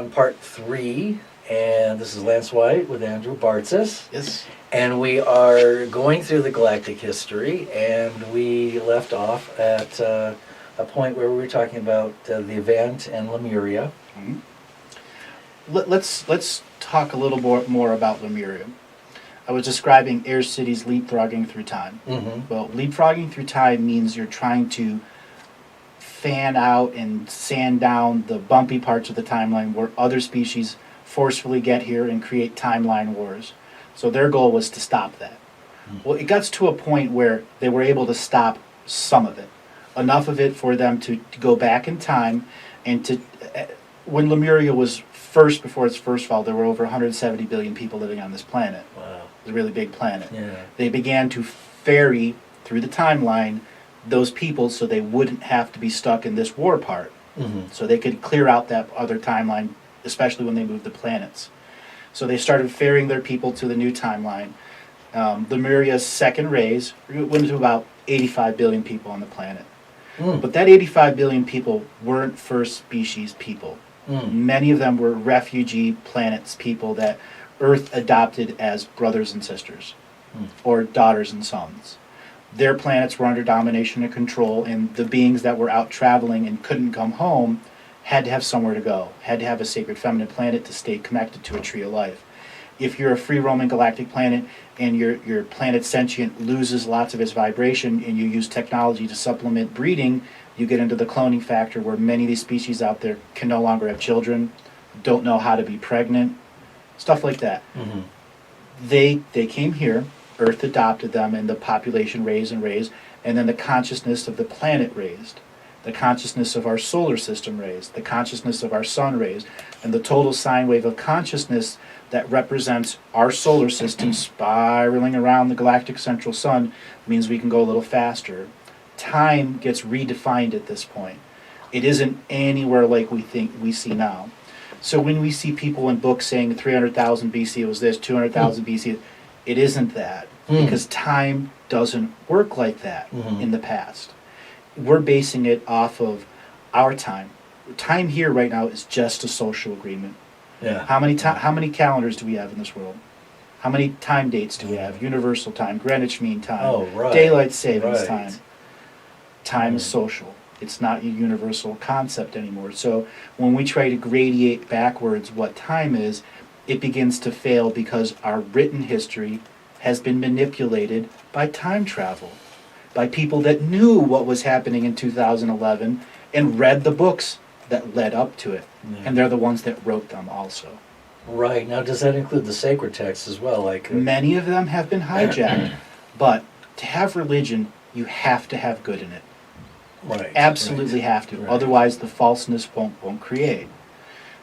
on part 3, and this is Lance White with Andrew Bartzis. Yes. And we are going through the Galactic history, and we left off at a point where we were talking about the event and Lemuria. Mm-hmm. Let's talk a little more about Lemuria. I was describing Air City's leapfrogging through time. Mm-hmm. Well, leapfrogging through time means you're trying to fan out and sand down the bumpy parts of the timeline where other species forcefully get here and create timeline wars. So their goal was to stop that. Well, it got to a point where they were able to stop some of it. Enough of it for them to go back in time and to... when Lemuria was first, before its first fall, there were over 170 billion people living on this planet. Wow. It was a really big planet. Yeah. They began to ferry through the timeline those people so they wouldn't have to be stuck in this war part. Mm-hmm. So they could clear out that other timeline, especially when they moved the planets. So they started ferrying their people to the new timeline. Lemuria's second raise went to about 85 billion people on the planet. Mm. But that 85 billion people weren't first species people. Mm. Many of them were refugee planets people that Earth adopted as brothers and sisters, or daughters and sons. Their planets were under domination and control, and the beings that were out traveling and couldn't come home had to have somewhere to go, had to have a sacred feminine planet to stay connected to a tree of life. If you're a free-roaming galactic planet and your planet sentient loses lots of its vibration and you use technology to supplement breeding, you get into the cloning factor where many of these species out there can no longer have children, don't know how to be pregnant, stuff like that. Mm-hmm. They came here, Earth adopted them, and the population raised and raised, and then the consciousness of the planet raised. The consciousness of our solar system raised, the consciousness of our sun raised, and the total sine wave of consciousness that represents our solar system spiraling around the galactic central sun means we can go a little faster. Time gets redefined at this point. It isn't anywhere like we see now. So when we see people in books saying 300,000 BC it was this, 200,000 BC, it isn't that, because time doesn't work like that in the past. We're basing it off of our time. Time here right now is just a social agreement. Yeah. How many calendars do we have in this world? How many time dates do we have? Universal time, Greenwich Mean Time, daylight savings time. Time is social. It's not a universal concept anymore. So when we try to gradiate backwards what time is, it begins to fail because our written history has been manipulated by time travel, by people that knew what was happening in 2011 and read the books that led up to it. Yeah. And they're the ones that wrote them also. Right. Now, does that include the sacred texts as well? Like many of them have been hijacked, but to have religion, you have to have good in it. Right. Absolutely have to. Right. Otherwise, the falseness won't create.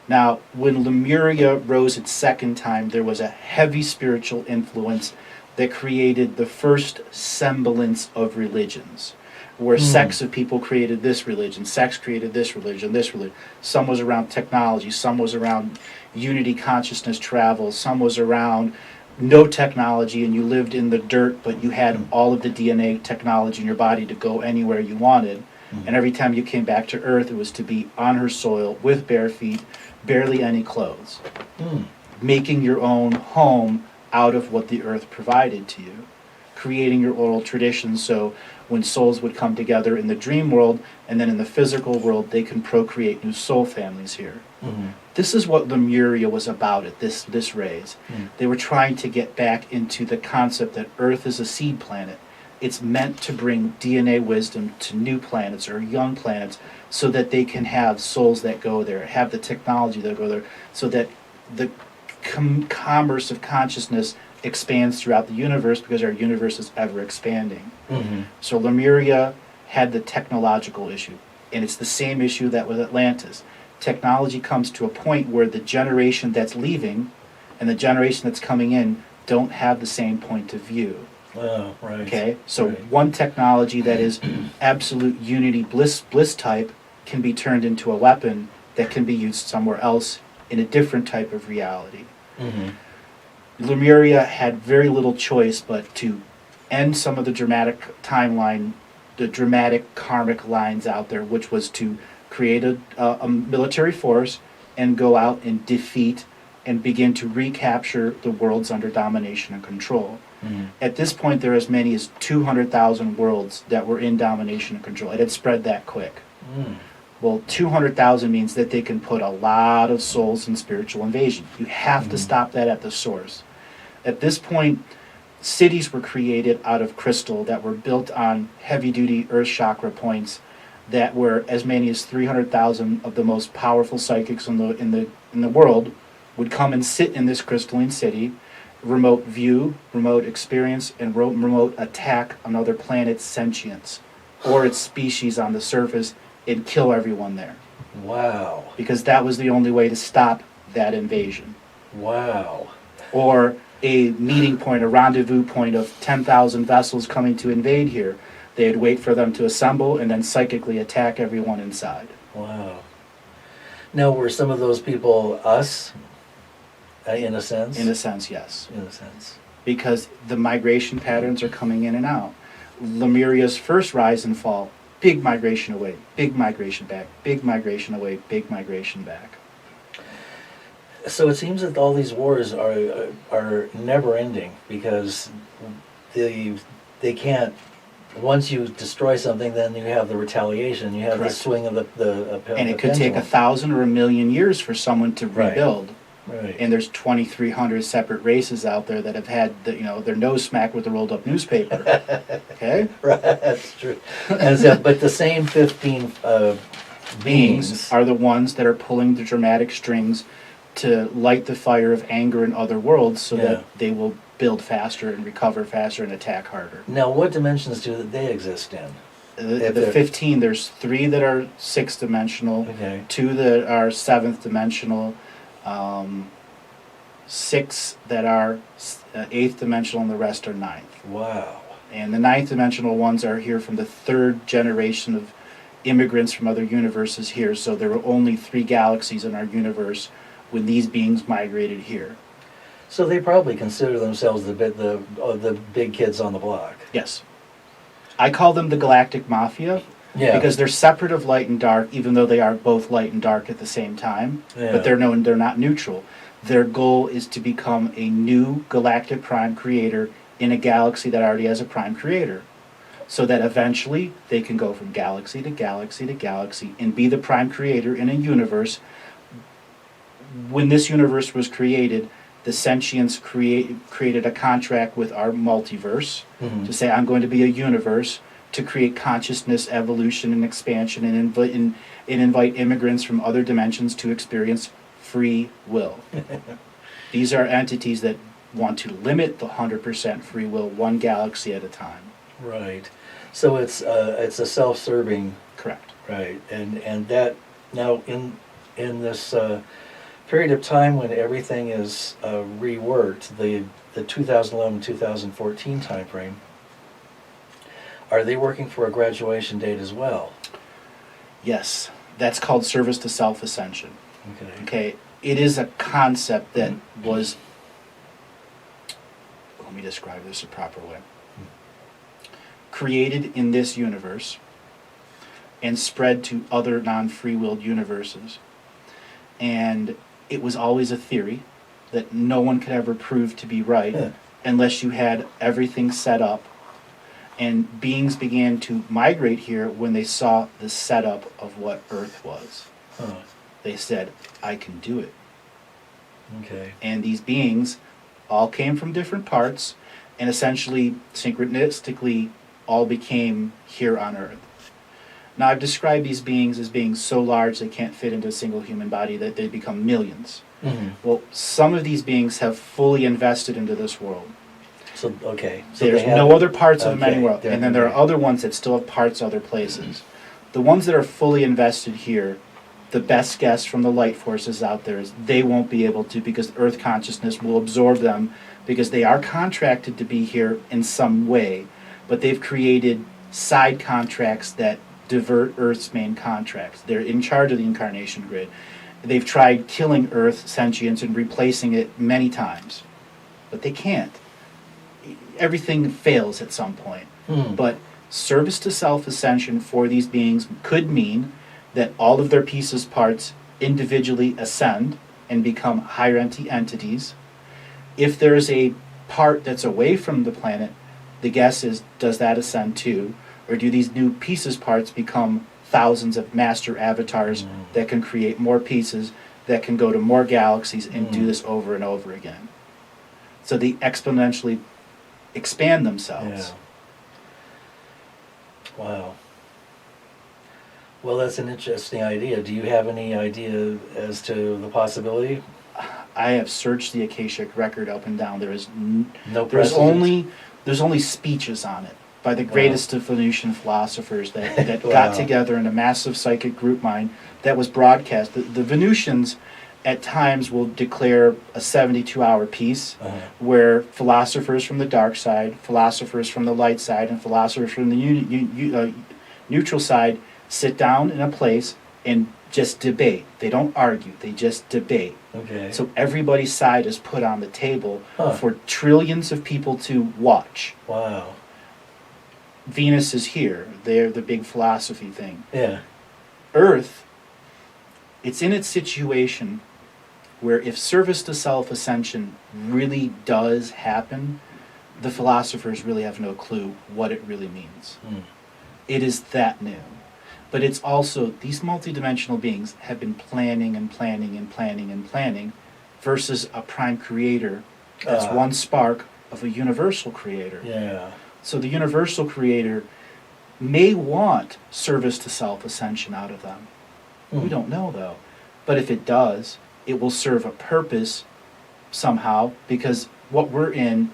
Now, when Lemuria rose its second time, there was a heavy spiritual influence that created the first semblance of religions, where sects of people created this religion, sects created this religion, this religion. Some was around technology, some was around unity consciousness travel, some was around no technology and you lived in the dirt, but you had all of the DNA technology in your body to go anywhere you wanted. And every time you came back to Earth, it was to be on her soil with bare feet, barely any clothes, making your own home out of what the Earth provided to you, creating your oral traditions so when souls would come together in the dream world and then in the physical world, they can procreate new soul families here. This is what Lemuria was about at this raise. They were trying to get back into the concept that Earth is a seed planet. It's meant to bring DNA wisdom to new planets or young planets so that they can have souls that go there, have the technology that go there, so that the commerce of consciousness expands throughout the universe because our universe is ever expanding. So Lemuria had the technological issue, and it's the same issue that with Atlantis. Technology comes to a point where the generation that's leaving and the generation that's coming in don't have the same point of view. Oh, right. Okay, so one technology that is absolute unity bliss type can be turned into a weapon that can be used somewhere else in a different type of reality. Lemuria had very little choice but to end some of the dramatic timeline, the dramatic karmic lines out there, which was to create a military force, and go out and defeat and begin to recapture the worlds under domination and control. At this point, there are as many as 200,000 worlds that were in domination and control. It had spread that quick. Well, 200,000 means that they can put a lot of souls in spiritual invasion. You have to stop that at the source. At this point, cities were created out of crystal that were built on heavy-duty earth chakra points that were as many as 300,000 of the most powerful psychics in the world would come and sit in this crystalline city, remote view, remote experience, and remote attack another planet's sentience or its species on the surface and kill everyone there. Wow. Because that was the only way to stop that invasion. Wow. Or a meeting point, a rendezvous point of 10,000 vessels coming to invade here. They'd wait for them to assemble and then psychically attack everyone inside. Wow. Now, were some of those people us, in a sense? In a sense, yes. In a sense. Because the migration patterns are coming in and out. Lemuria's first rise and fall, big migration away, big migration back, big migration away, big migration back. So it seems that all these wars are never ending because they can't. Once you destroy something, then you have the retaliation. You have Correct. the swing of the And it could take 1,000 or 1,000,000 years for someone to Right. rebuild. Right. And there's 2,300 separate races out there that have had their nose smacked with a rolled up newspaper. Okay? Right. That's true. And so, but the same 15 beings Are the ones that are pulling the dramatic strings to light the fire of anger in other worlds so Yeah. that they will build faster and recover faster and attack harder. Now, what dimensions do they exist in? If The they're- 15, there's 3 that are 6th dimensional, Okay. 2 that are 7th dimensional, 6 that are 8th dimensional, and the rest are 9th. Wow. And the 9th dimensional ones are here from the 3rd generation of immigrants from other universes here, so there were only 3 galaxies in our universe when these beings migrated here. So they probably consider themselves the big kids on the block. Yes. I call them the Galactic Mafia Yeah. because they're separate of light and dark, even though they are both light and dark at the same time. Yeah. But they're not neutral. Their goal is to become a new galactic prime creator in a galaxy that already has a prime creator. So that eventually they can go from galaxy to galaxy to galaxy and be the prime creator in a universe. When this universe was created, the sentients created a contract with our multiverse Mhm. to say, I'm going to be a universe to create consciousness, evolution, and expansion, and invite immigrants from other dimensions to experience free will. These are entities that want to limit the 100% free will, one galaxy at a time. Right. So it's a self-serving. Correct. Right. And that now in this period of time when everything is reworked, the 2011-2014 time frame, are they working for a graduation date as well? Yes, that's called service to self-ascension. Okay. Okay, it is a concept that was, let me describe this a proper way, created in this universe and spread to other non-free-willed universes. And it was always a theory that no one could ever prove to be right Yeah. unless you had everything set up. And beings began to migrate here when they saw the setup of what Earth was. Huh. They said, I can do it. Okay. And these beings all came from different parts and essentially synchronistically all became here on Earth. Now, I've described these beings as being so large they can't fit into a single human body that they become millions. Mm-hmm. Well, some of these beings have fully invested into this world. So okay. So There's they have- no other parts of the okay, many world. And then there are okay. other ones that still have parts other places. The ones that are fully invested here, the best guess from the light forces out there is they won't be able to because Earth consciousness will absorb them because they are contracted to be here in some way, but they've created side contracts that divert Earth's main contracts. They're in charge of the incarnation grid. They've tried killing Earth sentience and replacing it many times, but they can't. Everything fails at some point. But service to self-ascension for these beings could mean that all of their pieces, parts individually ascend and become higher entities. If there's a part that's away from the planet, the guess is, does that ascend too? Or do these new pieces parts become thousands of master avatars that can create more pieces, that can go to more galaxies and do this over and over again? So they exponentially expand themselves. Yeah. Wow. Well, that's an interesting idea. Do you have any idea as to the possibility? I have searched the akashic record up and down. There is No precedent? there's only speeches on it by the greatest of Venusian philosophers that Wow. got together in a massive psychic group mind that was broadcast. The Venusians at times will declare a 72-hour piece where philosophers from the dark side, philosophers from the light side, and philosophers from the neutral side sit down in a place and just debate. They don't argue, they just debate. Okay. So everybody's side is put on the table Huh. for trillions of people to watch. Wow. Venus is here. They're the big philosophy thing. Yeah. Earth, it's in its situation where if service to self-ascension really does happen, the philosophers really have no clue what it really means. It is that new. But it's also, these multidimensional beings have been planning and planning and planning and planning versus a prime creator that's one spark of a universal creator. Yeah. So the universal creator may want service to self-ascension out of them. We don't know though. But if it does, it will serve a purpose somehow, because what we're in,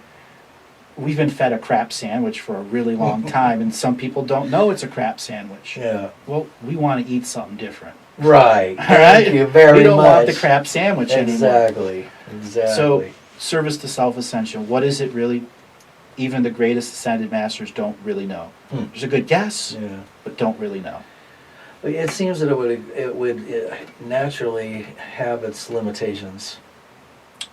we've been fed a crap sandwich for a really long time, and some people don't know it's a crap sandwich. Yeah. Well, we want to eat something different. Right. All right? Thank you very much. We don't want the crap sandwich anymore. Exactly. Exactly. So, service to self-ascension, what is it really? Even the greatest ascended masters don't really know. There's a good guess, yeah. but don't really know. It seems that it would naturally have its limitations.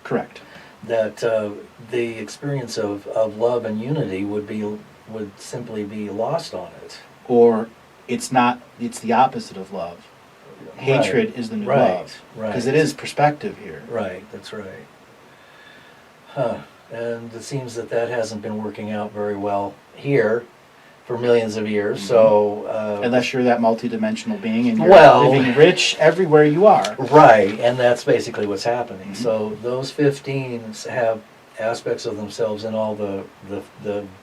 Correct. That the experience of love and unity would simply be lost on it. Or it's not, it's the opposite of love. Hatred Right. is the new Right. love. Right. Because it is perspective here. Right. That's right. Huh. And it seems that hasn't been working out very well here for millions of years. So Unless you're that multidimensional being and you're Well- living rich everywhere you are. right, and that's basically what's happening. So those 15 have aspects of themselves in all the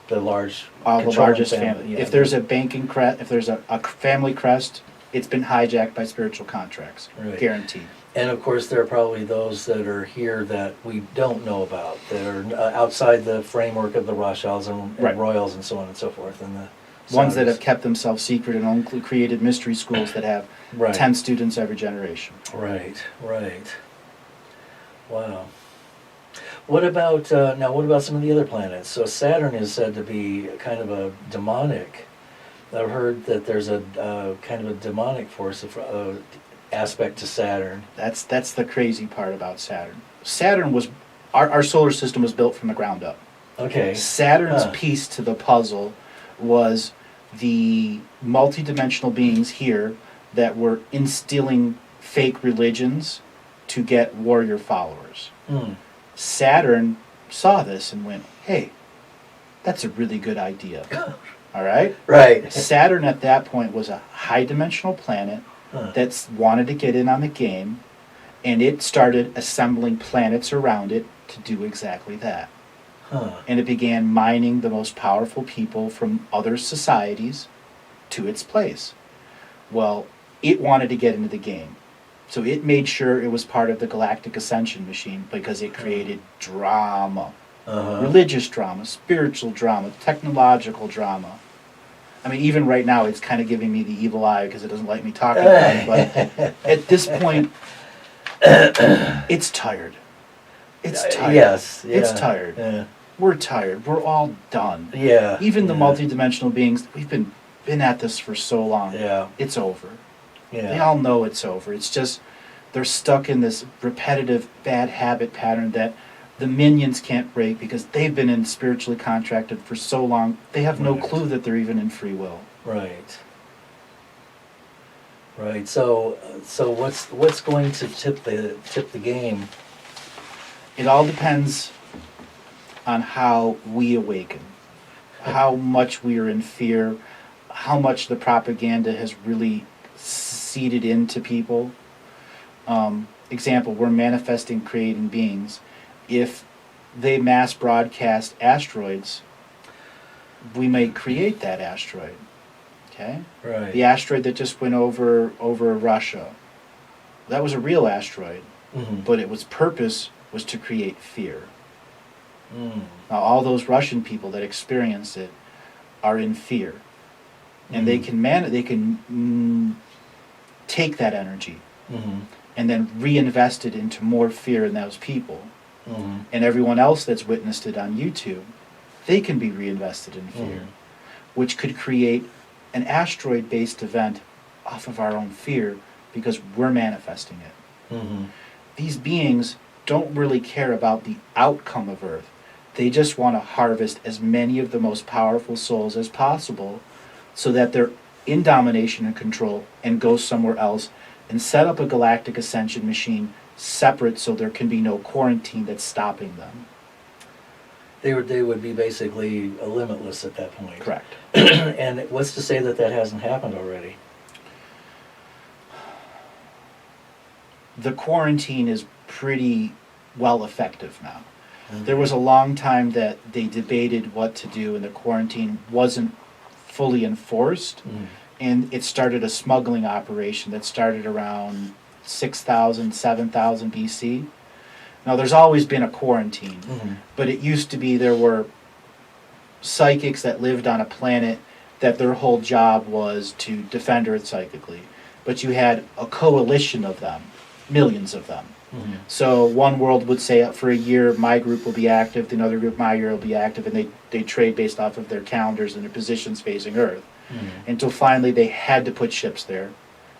large All the controlling largest family. yeah. If there's a banking crest, if there's a family crest, it's been hijacked by spiritual contracts. Right. Guaranteed. And of course, there are probably those that are here that we don't know about, that are outside the framework of the Rothschilds and Right. Royals and so on and so forth. And the Ones that Saudis. have kept themselves secret and only created mystery schools that have Right. 10 students every generation. Right, right. Wow. What about now? What about some of the other planets? So Saturn is said to be kind of a demonic. I've heard that there's a kind of a demonic force aspect to Saturn. That's the crazy part about Saturn. Saturn was, our solar system was built from the ground up. Okay. Saturn's Huh. piece to the puzzle was the multidimensional beings here that were instilling fake religions to get warrior followers. Saturn saw this and went, hey, that's a really good idea. All right? Right. Saturn at that point was a high dimensional planet that wanted to get in on the game, and it started assembling planets around it to do exactly that. And it began mining the most powerful people from other societies to its place. Well, it wanted to get into the game. So it made sure it was part of the Galactic Ascension machine because it created drama. Religious drama, spiritual drama, technological drama. I mean, even right now, it's kind of giving me the evil eye because it doesn't like me talking about it. But at this point, it's tired. It's tired. Yes. Yeah. It's tired. Yeah. We're tired. We're all done. Yeah. Even the yeah. multidimensional beings, we've been at this for so long. Yeah. It's over. Yeah. They all know it's over. It's just they're stuck in this repetitive bad habit pattern that the minions can't break because they've been in spiritually contracted for so long. They have no Right. clue that they're even in free will. Right. Right. So what's going to tip the game? It all depends on how we awaken, how much we are in fear, how much the propaganda has really seeded into people. Example, we're manifesting creating beings. If they mass broadcast asteroids, we may create that asteroid. Okay? Right. The asteroid that just went over Russia, that was a real asteroid, Mhm. but its purpose was to create fear. Mm. Now, all those Russian people that experience it are in fear, and they can take that energy Mhm. and then reinvest it into more fear in those people. Mhm. And everyone else that's witnessed it on YouTube, they can be reinvested in fear, Mhm. which could create an asteroid-based event off of our own fear because we're manifesting it. Mhm. These beings don't really care about the outcome of Earth. They just want to harvest as many of the most powerful souls as possible so that they're in domination and control and go somewhere else and set up a galactic ascension machine separate so there can be no quarantine that's stopping them. They would be basically limitless at that point. Correct. And what's to say that hasn't happened already? The quarantine is pretty well effective now. Okay. There was a long time that they debated what to do and the quarantine wasn't fully enforced, Mhm. and it started a smuggling operation that started around 6,000, 7,000 BC. Now, there's always been a quarantine, Mhm. but it used to be there were psychics that lived on a planet that their whole job was to defend Earth psychically. But you had a coalition of them, millions of them. Mhm. So one world would say for a year, my group will be active, another group, my year will be active, and they trade based off of their calendars and their positions facing Earth. Mhm. Until finally they had to put ships there.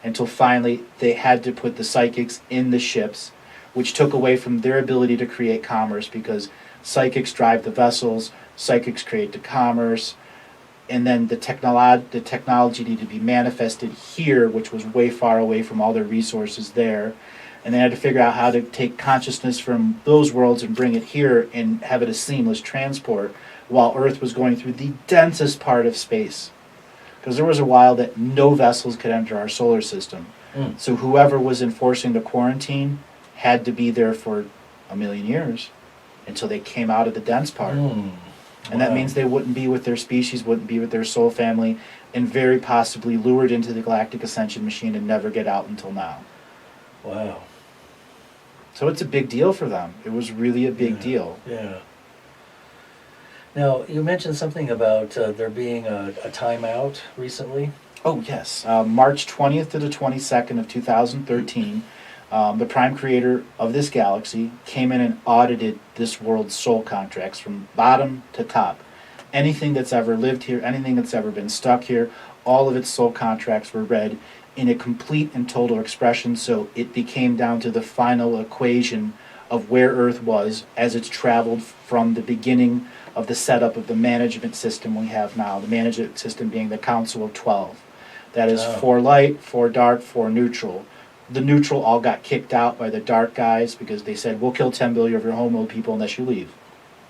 Until finally they had to put the psychics in the ships, which took away from their ability to create commerce because psychics drive the vessels, psychics create the commerce, and then the technology needed to be manifested here, which was way far away from all their resources there. And they had to figure out how to take consciousness from those worlds and bring it here and have it a seamless transport while Earth was going through the densest part of space. Because there was a while that no vessels could enter our solar system. Mm. So whoever was enforcing the quarantine had to be there for 1,000,000 years until they came out of the dense part. Mm. And that Wow. means they wouldn't be with their species, wouldn't be with their soul family, and very possibly lured into the Galactic Ascension machine and never get out until now. Wow. So it's a big deal for them. It was really a big Yeah. deal. Yeah. Now, you mentioned something about there being a timeout recently. Oh, yes. March 20th to the 22nd of 2013, the prime creator of this galaxy came in and audited this world's soul contracts from bottom to top. Anything that's ever lived here, anything that's ever been stuck here, all of its soul contracts were read in a complete and total expression, so it became down to the final equation of where Earth was as it's traveled from the beginning of the setup of the management system we have now, the management system being the Council of 12. That is Oh. 4 light, 4 dark, 4 neutral. The neutral all got kicked out by the dark guys because they said, we'll kill 10 billion of your homo people unless you leave.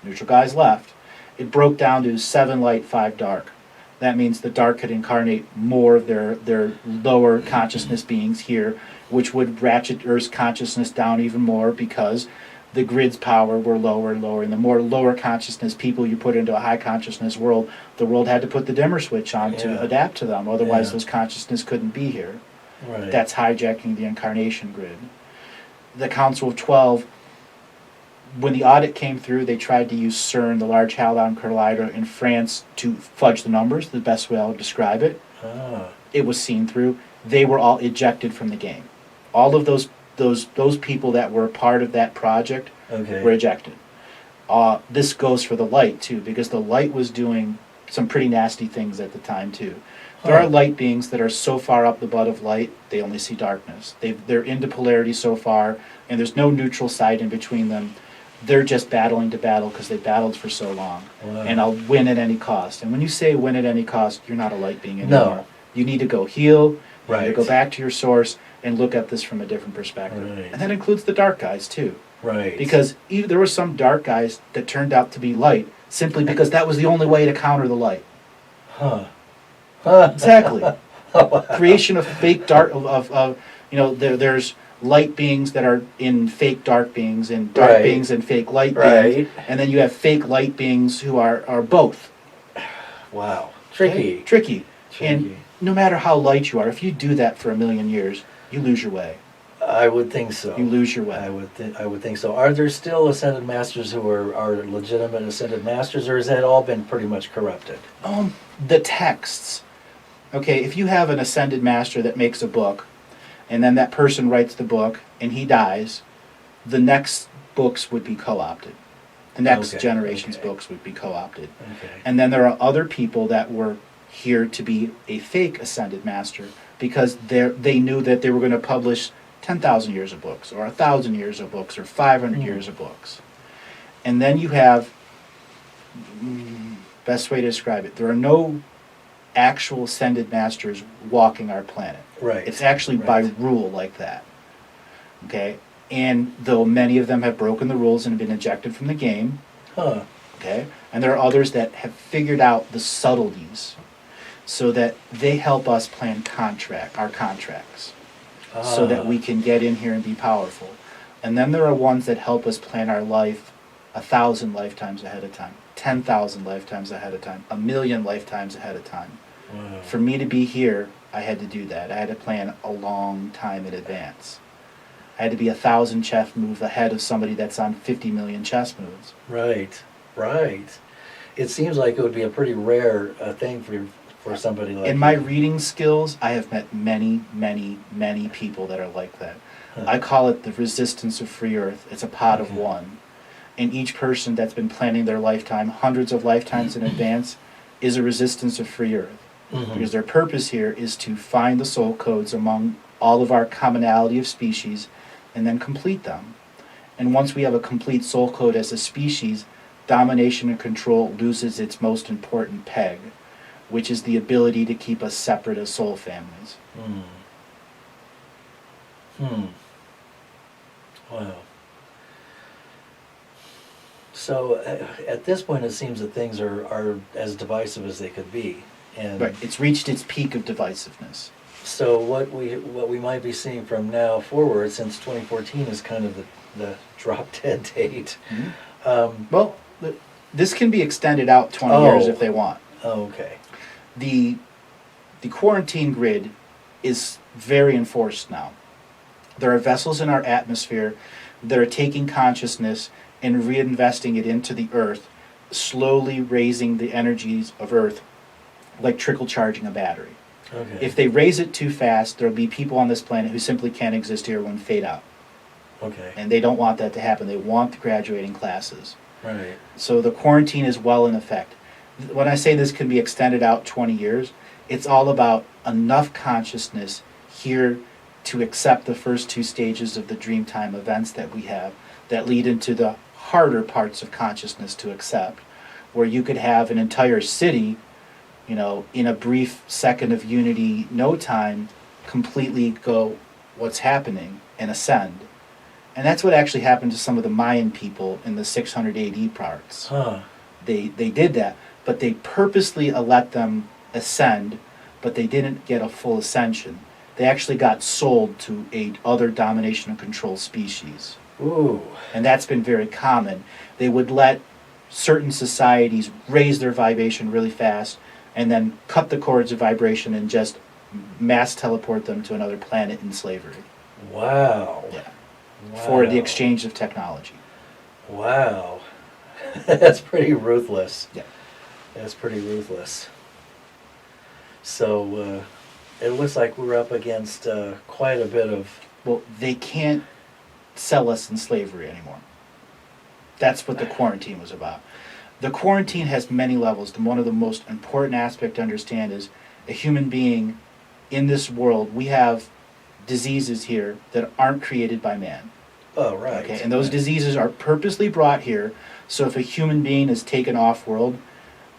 Neutral guys left. It broke down to 7 light, 5 dark. That means the dark could incarnate more of their lower consciousness beings here, which would ratchet Earth's consciousness down even more because the grid's power were lower and lower. And the more lower consciousness people you put into a high consciousness world, the world had to put the dimmer switch on to Yeah. adapt to them. Otherwise, Yeah. those consciousness couldn't be here. Right. That's hijacking the incarnation grid. The Council of 12, when the audit came through, they tried to use CERN, the Large Hadron Collider in France, to fudge the numbers, the best way I'll describe it. Ah. It was seen through. They were all ejected from the game. All of those people that were part of that project Okay. were ejected. This goes for the light, too, because the light was doing some pretty nasty things at the time, too. There Huh. are light beings that are so far up the butt of light, they only see darkness. They're into polarity so far, and there's no neutral side in between them. They're just battling to battle because they battled for so long. Wow. And I'll win at any cost. And when you say win at any cost, you're not a light being anymore. No. You need to go heal, Right. You go back to your source and look at this from a different perspective. Right. And that includes the dark guys too. Right. Because even there were some dark guys that turned out to be light simply because that was the only way to counter the light. Huh. Exactly. Creation of fake dark there's light beings that are in fake dark beings and dark Right. beings and fake light Right. beings, and then you have fake light beings who are both. Wow. Okay? Tricky. Tricky. Tricky. And no matter how light you are, if you do that for 1,000,000 years, you lose your way. I would think so. You lose your way. I would think so. Are there still ascended masters who are legitimate ascended masters, or has that all been pretty much corrupted? The texts. Okay, if you have an ascended master that makes a book, and then that person writes the book, and he dies, the next books would be co-opted. The next Okay, generation's okay. books would be co-opted. Okay. And then there are other people that were here to be a fake ascended master because they knew that they were going to publish 10,000 years of books, or 1,000 years of books, or 500 years of books. And then you have, best way to describe it, there are no actual ascended masters walking our planet. Right. It's actually by Right. rule like that. Okay? And though many of them have broken the rules and been ejected from the game, Huh. okay? And there are others that have figured out the subtleties so that they help us plan our contracts so that we can get in here and be powerful. And then there are ones that help us plan our life 1,000 lifetimes ahead of time, 10,000 lifetimes ahead of time, 1,000,000 lifetimes ahead of time. Wow. For me to be here, I had to do that. I had to plan a long time in advance. I had to be 1,000 chess moves ahead of somebody that's on 50 million chess moves. Right. Right. It seems like it would be a pretty rare thing for somebody like In my you. reading skills, I have met many, many, many people that are like that. Huh. I call it the resistance of free earth. It's a pot of Okay. one. And each person that's been planning their lifetime, hundreds of lifetimes in advance, is a resistance of free earth. Mhm. Because their purpose here is to find the soul codes among all of our commonality of species and then complete them. And once we have a complete soul code as a species, domination and control loses its most important peg, which is the ability to keep us separate as soul families. Wow. So at this point, it seems that things are as divisive as they could be, and Right. It's reached its peak of divisiveness. so what we might be seeing from now forward, since 2014 is kind of the drop dead date. Well, this can be extended out 20 years if they want. Oh, okay. The quarantine grid is very enforced now. There are vessels in our atmosphere that are taking consciousness and reinvesting it into the earth, slowly raising the energies of earth like trickle charging a battery. Okay. If they raise it too fast, there'll be people on this planet who simply can't exist here when fade out. Okay. And they don't want that to happen. They want the graduating classes. Right. So the quarantine is well in effect. When I say this can be extended out 20 years, it's all about enough consciousness here to accept the first two stages of the Dreamtime events that we have that lead into the harder parts of consciousness to accept, where you could have an entire city, in a brief second of unity, no time, completely go, what's happening, and ascend. And that's what actually happened to some of the Mayan people in the 600 AD parts. Huh. They did that, but they purposely let them ascend, but they didn't get a full ascension. They actually got sold to a other domination and control species. Ooh. And that's been very common. They would let certain societies raise their vibration really fast and then cut the cords of vibration and just mass teleport them to another planet in slavery. Wow. Yeah. Wow. For the exchange of technology. Wow. That's pretty ruthless. Yeah. That's pretty ruthless. So it looks like we're up against quite a bit of... Well, they can't sell us in slavery anymore. That's what the quarantine was about. The quarantine has many levels, and one of the most important aspects to understand is a human being in this world, we have diseases here that aren't created by man. Oh, right. Okay, and those diseases are purposely brought here, so if a human being is taken off-world,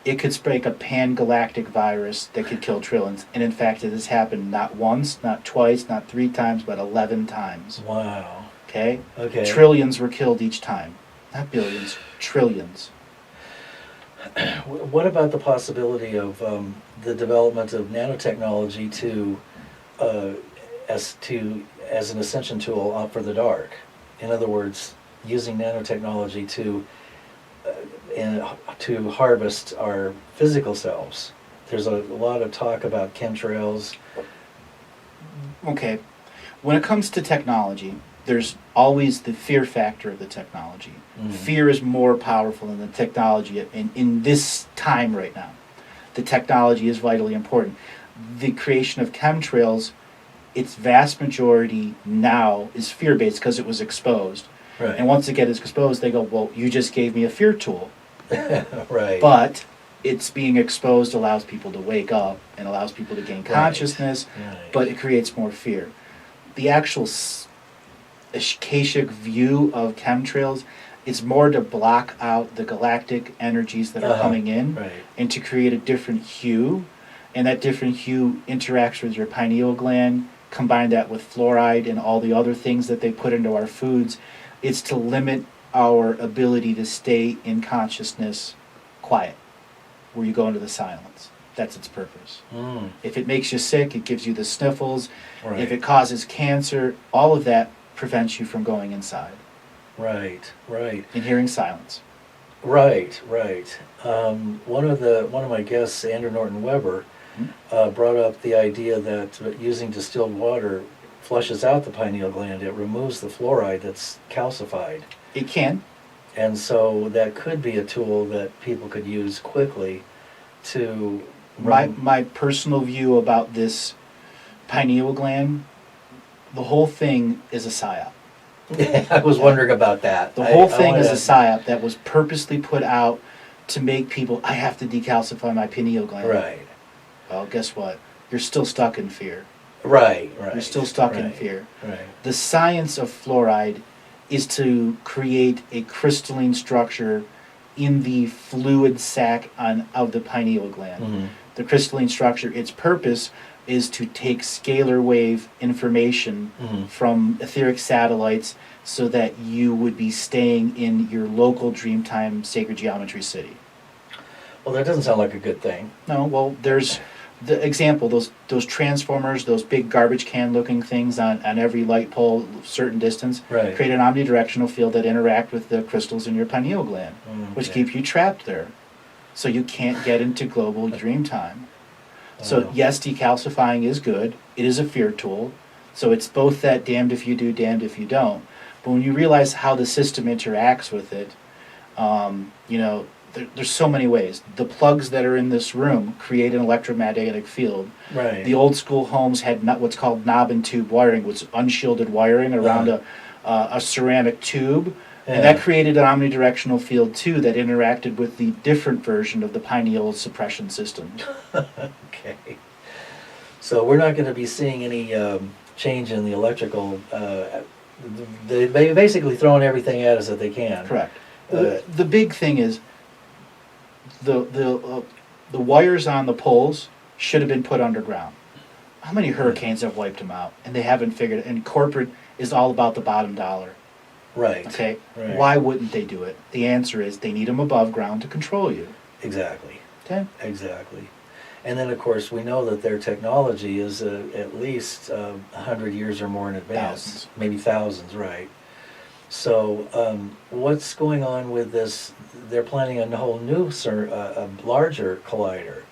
it could spread a pan-galactic virus that could kill trillions. And in fact, it has happened not once, not twice, not 3 times, but 11 times. Wow. Okay? Okay. Trillions were killed each time. Not billions, trillions. What about the possibility of the development of nanotechnology as an ascension tool for the dark? In other words, using nanotechnology to harvest our physical selves. There's a lot of talk about chemtrails. Okay. When it comes to technology, there's always the fear factor of the technology. Mhm. Fear is more powerful than the technology in this time right now. The technology is vitally important. The creation of chemtrails, its vast majority now is fear-based because it was exposed. Right. And once it gets exposed, they go, well, you just gave me a fear tool. Right. But it's being exposed allows people to wake up and allows people to gain consciousness, Right. but it creates more fear. The actual akashic view of chemtrails is more to block out the galactic energies that are coming in Right. and to create a different hue. And that different hue interacts with your pineal gland. Combine that with fluoride and all the other things that they put into our foods. It's to limit our ability to stay in consciousness quiet, where you go into the silence. That's its purpose. Mm. If it makes you sick, it gives you the sniffles. Right. If it causes cancer, all of that prevents you from going inside Right. Right. and hearing silence. Right. Right. One of my guests, Andrew Norton Weber, brought up the idea that using distilled water flushes out the pineal gland. It removes the fluoride that's calcified. It can. And so that could be a tool that people could use quickly to... My personal view about this pineal gland, the whole thing is a psyop. I was wondering about that. The whole thing wanna- is a psyop that was purposely put out to make people, I have to decalcify my pineal gland. Right. Well, guess what? You're still stuck in fear. Right. Right. You're still stuck in Right. fear. Right. The science of fluoride is to create a crystalline structure in the fluid sac of the pineal gland. Mhm. The crystalline structure, its purpose is to take scalar wave information Mhm. from etheric satellites so that you would be staying in your local Dreamtime Sacred Geometry City. Well, that doesn't sound like a good thing. No, well, there's the example, those transformers, those big garbage can looking things on every light pole, certain distance, Right. create an omnidirectional field that interact with the crystals in your pineal gland, which Okay. keep you trapped there. So you can't get into global dream time. So Wow. yes, decalcifying is good. It is a fear tool. So it's both that damned if you do, damned if you don't. But when you realize how the system interacts with it, there's so many ways. The plugs that are in this room create an electromagnetic field. Right. The old school homes had what's called knob and tube wiring, which is unshielded wiring around a ceramic tube. And that created an omnidirectional field too that interacted with the different version of the pineal suppression system. Okay. So we're not going to be seeing any change in the electrical. They basically throwing everything at us that they can. Correct. The big thing is the wires on the poles should have been put underground. How many hurricanes have wiped them out? And they haven't figured it. And corporate is all about the bottom dollar. Right. Okay? Right. Why wouldn't they do it? The answer is they need them above ground to control you. Exactly. Okay? Exactly. And then, of course, we know that their technology is at least 100 years or more in advance. Thousands. Maybe thousands, right. So what's going on with this? They're planning a whole new, a larger collider.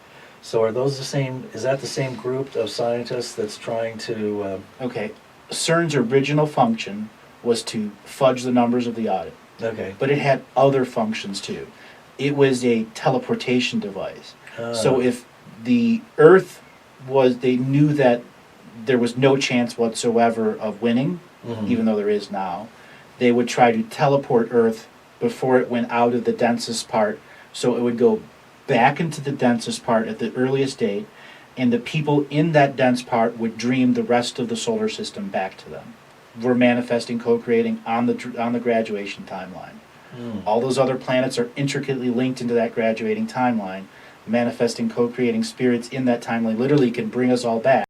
So are those the same, is that the same group of scientists that's trying to... Okay. CERN's original function was to fudge the numbers of the audit. Okay. But it had other functions too. It was a teleportation device. So if the Earth they knew that there was no chance whatsoever of winning, Mhm. even though there is now, they would try to teleport Earth before it went out of the densest part, so it would go back into the densest part at the earliest date, and the people in that dense part would dream the rest of the solar system back to them. We're manifesting, co-creating on the graduation timeline. Mm. All those other planets are intricately linked into that graduating timeline. manifesting, co-creating spirits in that timeline literally can bring us all back.